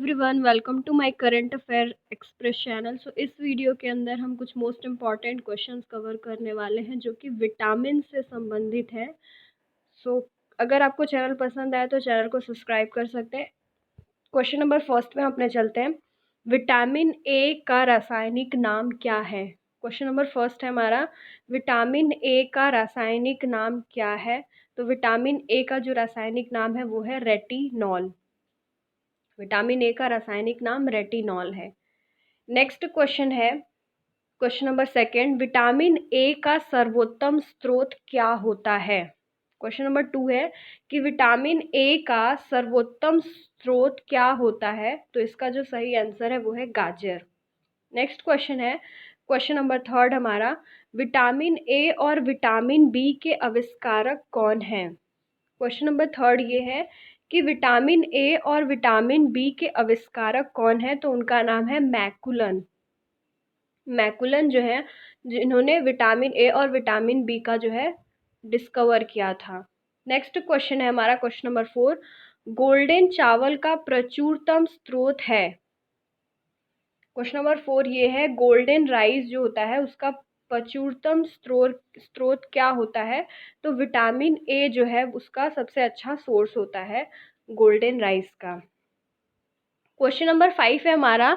Everyone, welcome to my current affair express channel. इस video के अंदर हम कुछ मोस्ट इम्पॉर्टेंट क्वेश्चंस कवर करने वाले हैं जो कि विटामिन से संबंधित है। अगर आपको चैनल पसंद आए तो चैनल को सब्सक्राइब कर सकते हैं। क्वेश्चन नंबर फर्स्ट में अपने चलते हैं। विटामिन ए का रासायनिक नाम क्या है? क्वेश्चन नंबर फर्स्ट है हमारा, विटामिन ए का रासायनिक नाम क्या है? तो विटामिन ए का जो रासायनिक नाम है वो है रेटिनॉल। विटामिन ए का रासायनिक नाम रेटिनॉल है। नेक्स्ट क्वेश्चन है, question number second, vitamin A का सर्वोत्तम स्रोत क्या होता है? क्वेश्चन नंबर 2 है कि विटामिन ए का सर्वोत्तम स्रोत क्या होता है? तो इसका जो सही आंसर है वो है गाजर। नेक्स्ट क्वेश्चन है, क्वेश्चन नंबर थर्ड हमारा, विटामिन ए और विटामिन बी के आविष्कारक कौन हैं? क्वेश्चन नंबर थर्ड ये है कि विटामिन ए और विटामिन बी के आविष्कारक कौन है? तो उनका नाम है मैकुलन। मैकुलन जो है, जिन्होंने विटामिन ए और विटामिन बी का जो है डिस्कवर किया था। नेक्स्ट क्वेश्चन है हमारा, क्वेश्चन नंबर 4, गोल्डन चावल का प्रचुरतम स्रोत है। क्वेश्चन नंबर 4 ये है, गोल्डन राइस जो होता है उसका प्रचुरतम स्रोत क्या होता है? तो विटामिन ए जो है उसका सबसे अच्छा सोर्स होता है गोल्डन राइस का। क्वेश्चन नंबर 5 है हमारा,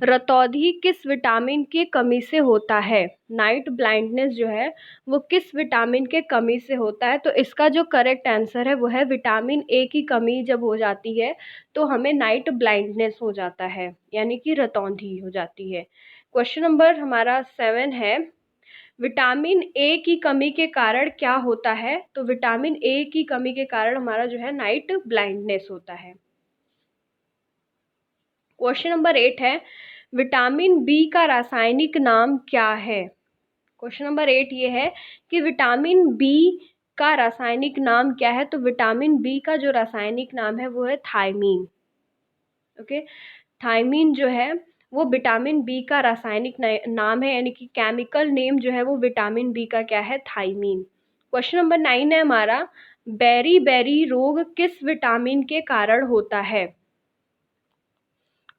रतौंधी किस विटामिन की कमी से होता है? नाइट ब्लाइंडनेस जो है वो किस विटामिन के कमी से होता है? तो इसका जो करेक्ट आंसर है वो है विटामिन ए की कमी जब हो जाती है तो हमें नाइट ब्लाइंडनेस हो जाता है, यानी कि रतौंधी हो जाती है। क्वेश्चन नंबर हमारा 7 है, विटामिन ए की कमी के कारण क्या होता है? तो विटामिन ए की कमी के कारण हमारा जो है नाइट ब्लाइंडनेस होता है। क्वेश्चन नंबर 8 है, विटामिन बी का रासायनिक नाम क्या है? क्वेश्चन नंबर 8 ये है कि विटामिन बी का रासायनिक नाम क्या है? तो विटामिन बी का जो रासायनिक नाम है वो है थायमीन। ओके, थायमीन जो है वो विटामिन बी का रासायनिक नाम है, यानी कि केमिकल नेम जो है वो विटामिन बी का क्या है? थायमीन। क्वेश्चन नंबर 9 है हमारा, बेरी बेरी रोग किस विटामिन के कारण होता है?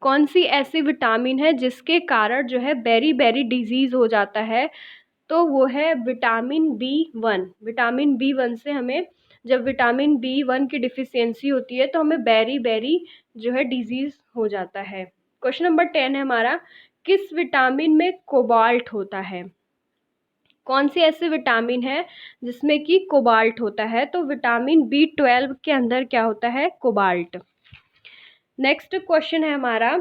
कौन सी ऐसी विटामिन है जिसके कारण जो है बेरी बेरी डिजीज हो जाता है? तो वो है विटामिन बी 1। विटामिन बी 1 से हमें, जब विटामिन बी 1 की डिफिशियंसी होती है तो हमें बेरी बेरी जो है डिजीज हो जाता है। क्वेश्चन नंबर 10 है हमारा, किस विटामिन में कोबाल्ट होता है? कौन सी ऐसी विटामिन है जिसमें कि कोबाल्ट होता है? तो विटामिन बी 12 के अंदर क्या होता है? कोबाल्ट। नेक्स्ट क्वेश्चन है हमारा,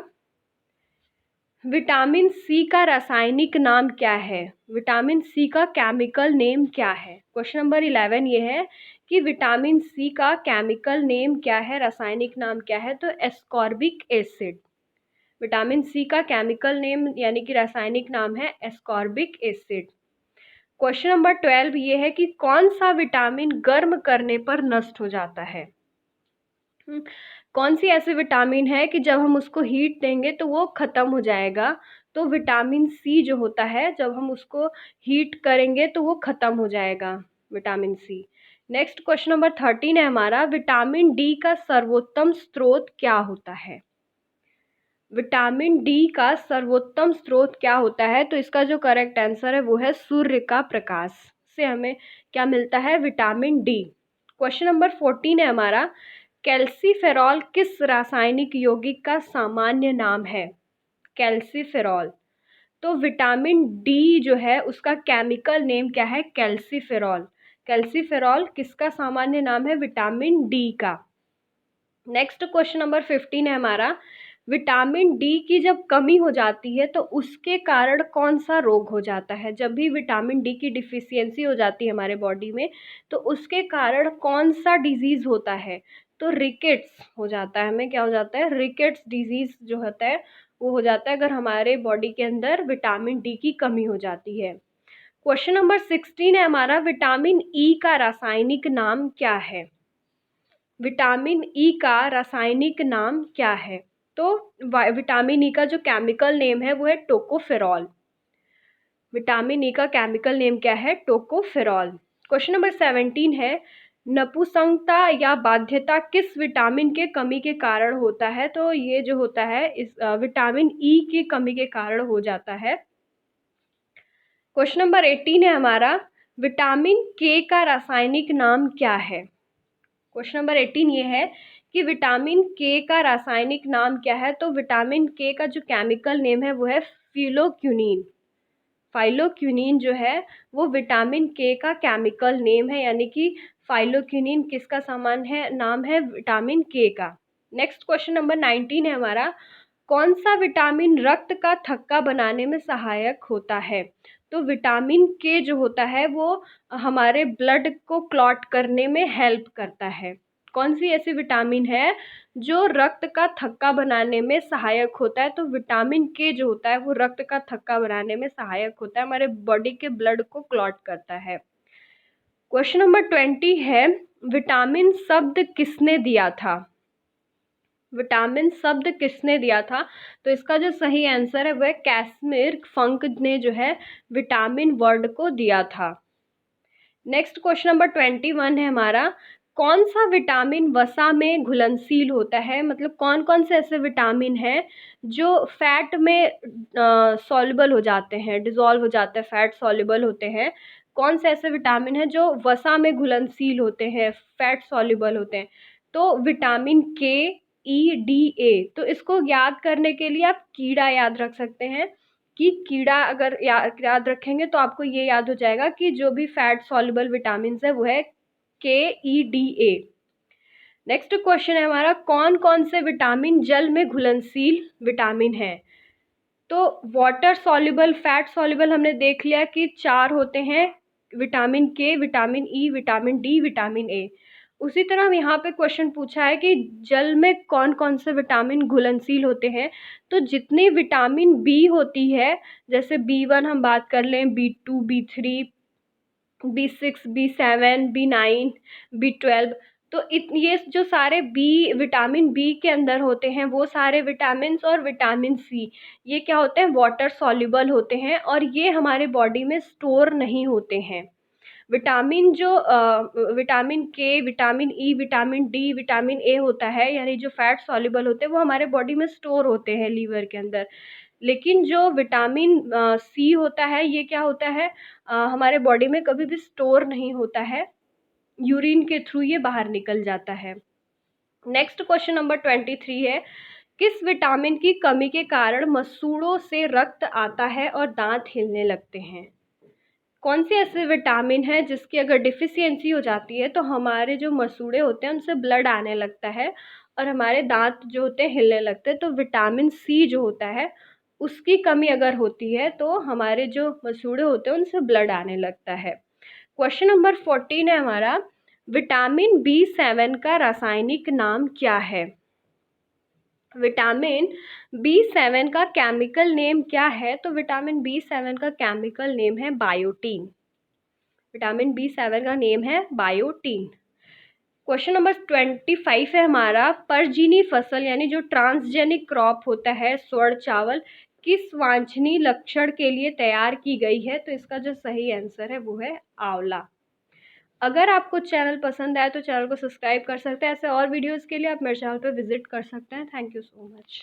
विटामिन सी का रासायनिक नाम क्या है? विटामिन सी का केमिकल नेम क्या है? क्वेश्चन नंबर 11 ये है कि विटामिन सी का केमिकल नेम क्या है, रासायनिक नाम क्या है? तो एस्कॉर्बिक एसिड। विटामिन सी का केमिकल नेम यानी कि रासायनिक नाम है एस्कॉर्बिक एसिड। क्वेश्चन नंबर 12 ये है कि कौन सा विटामिन गर्म करने पर नष्ट हो जाता है? कौन सी ऐसी विटामिन है कि जब हम उसको हीट देंगे तो वो ख़त्म हो जाएगा? तो विटामिन सी जो होता है, जब हम उसको हीट करेंगे तो वो ख़त्म हो जाएगा, vitamin C. Next question number 13 है हमारा, विटामिन डी का सर्वोत्तम स्रोत क्या होता है? विटामिन डी का सर्वोत्तम स्रोत क्या होता है? तो इसका जो करेक्ट आंसर है वो है सूर्य का प्रकाश से हमें क्या मिलता है? Vitamin D. क्वेश्चन नंबर 14 है हमारा, कैल्सीफेरॉल किस रासायनिक यौगिक का सामान्य नाम है? कैल्सीफेरॉल, तो विटामिन डी जो है उसका केमिकल नेम क्या है? कैल्सीफेरॉल। कैल्सीफेरॉल किसका सामान्य नाम है? विटामिन डी का। नेक्स्ट क्वेश्चन नंबर 15 है हमारा, विटामिन डी की जब कमी हो जाती है तो उसके कारण कौन सा रोग हो जाता है? जब भी विटामिन डी की डिफिशियंसी हो जाती है हमारे बॉडी में तो उसके कारण कौन सा डिजीज होता है? तो रिकेट्स हो जाता है, हमें क्या हो जाता है? रिकेट्स डिजीज जो होता है वो हो जाता है अगर हमारे बॉडी के अंदर विटामिन डी की कमी हो जाती है। क्वेश्चन नंबर 16 है हमारा, विटामिन ई का रासायनिक नाम क्या है? विटामिन ई का रासायनिक नाम क्या है? तो विटामिन ई का जो केमिकल नेम है वो है टोकोफेरॉल। विटामिन ई का केमिकल नेम क्या है? टोकोफेरॉल। क्वेश्चन नंबर 17 है, नपुंसकता या बाध्यता किस विटामिन के कमी के कारण होता है? तो ये जो होता है इस विटामिन ई की कमी के कारण हो जाता है। क्वेश्चन नंबर 18 है हमारा, विटामिन के का रासायनिक नाम क्या है? क्वेश्चन नंबर 18 ये है कि विटामिन के का रासायनिक नाम क्या है? तो विटामिन के का जो केमिकल नेम है वो है फिलोक्विनिन। फाइलोक्विनिन जो है वो विटामिन के का केमिकल नेम है, यानी कि फाइलोक्विनिन किसका सामान है, नाम है विटामिन के का। नेक्स्ट क्वेश्चन नंबर 19 है हमारा, कौन सा विटामिन रक्त का थक्का बनाने में सहायक होता है? तो विटामिन के जो होता है वो हमारे ब्लड को क्लॉट करने में हेल्प करता है। कौन सी ऐसी विटामिन है जो रक्त का थक्का बनाने में सहायक होता है? तो विटामिन के जो होता है वो रक्त का थक्का बनाने में सहायक होता है, हमारे बॉडी के ब्लड को क्लॉट करता है। क्वेश्चन नंबर 20 है, विटामिन शब्द किसने दिया था? विटामिन शब्द किसने दिया था? तो इसका जो सही आंसर है वह कैसिमिर फंक ने जो है विटामिन वर्ड को दिया था। नेक्स्ट क्वेश्चन नंबर 21 है हमारा, कौन सा विटामिन वसा में घुलनशील होता है? मतलब कौन कौन से ऐसे विटामिन हैं जो फैट में सॉल्युबल हो जाते हैं, डिजॉल्व हो जाते हैं, फैट सॉल्युबल होते हैं? कौन से ऐसे विटामिन हैं जो वसा में घुलनशील होते हैं, फैट सॉल्युबल होते हैं? तो विटामिन के, ई, डी, ए। तो इसको याद करने के लिए आप कीड़ा याद रख सकते हैं कि कीड़ा अगर याद रखेंगे तो आपको ये याद हो जाएगा कि जो भी फैट सॉल्युबल विटामिन है वो है के, ई, डी, ए। नेक्स्ट क्वेश्चन है हमारा, कौन कौन से विटामिन जल में घुलनशील विटामिन है? तो वाटर सॉल्युबल, फैट सॉल्युबल हमने देख लिया कि 4 होते हैं, विटामिन के, vitamin E, vitamin D, vitamin A. उसी तरह यहाँ पे क्वेश्चन पूछा है कि जल में कौन कौन से विटामिन घुलनशील होते हैं? तो जितनी विटामिन बी होती है, जैसे B1 हम बात कर लें, B2, B3, B6, B7, B9, B12, तो ये जो सारे विटामिन बी के अंदर होते हैं वो सारे विटामिन और विटामिन सी, ये क्या होते हैं, वाटर सॉल्युबल होते हैं और ये हमारे बॉडी में स्टोर नहीं होते हैं। विटामिन जो विटामिन के, vitamin E, vitamin D, vitamin A होता है, यानी जो फैट सॉल्युबल होते हैं वो हमारे बॉडी में स्टोर होते हैं लीवर के अंदर। लेकिन जो विटामिन सी होता है ये क्या होता है, हमारे बॉडी में कभी भी स्टोर नहीं होता है, यूरिन के थ्रू ये बाहर निकल जाता है। नेक्स्ट क्वेश्चन नंबर 23 है, किस विटामिन की कमी के कारण मसूड़ों से रक्त आता है और दांत हिलने लगते हैं? कौन सी ऐसे विटामिन है जिसकी अगर डिफिशियंसी हो जाती है तो हमारे जो मसूड़े होते हैं उनसे ब्लड आने लगता है और हमारे दांत जो होते हैं हिलने लगते हैं? तो विटामिन सी जो होता है उसकी कमी अगर होती है तो हमारे जो मसूड़े होते हैं उनसे ब्लड आने लगता है। क्वेश्चन नंबर 14 है हमारा, विटामिन B7 का रासायनिक नाम क्या है? विटामिन B7 का केमिकल नेम क्या है? तो विटामिन B7 का केमिकल नेम है बायोटीन। विटामिन B7 का नेम है बायोटीन। क्वेश्चन नंबर 25 है हमारा, परजीनी फसल यानी जो ट्रांसजेनिक क्रॉप होता है स्वर्ण चावल, किस वांछनीय लक्षण के लिए तैयार की गई है? तो इसका जो सही आंसर है वो है आंवला। अगर आपको चैनल पसंद आए तो चैनल को सब्सक्राइब कर सकते हैं। ऐसे और वीडियोस के लिए आप मेरे चैनल पर विजिट कर सकते हैं। Thank you so much.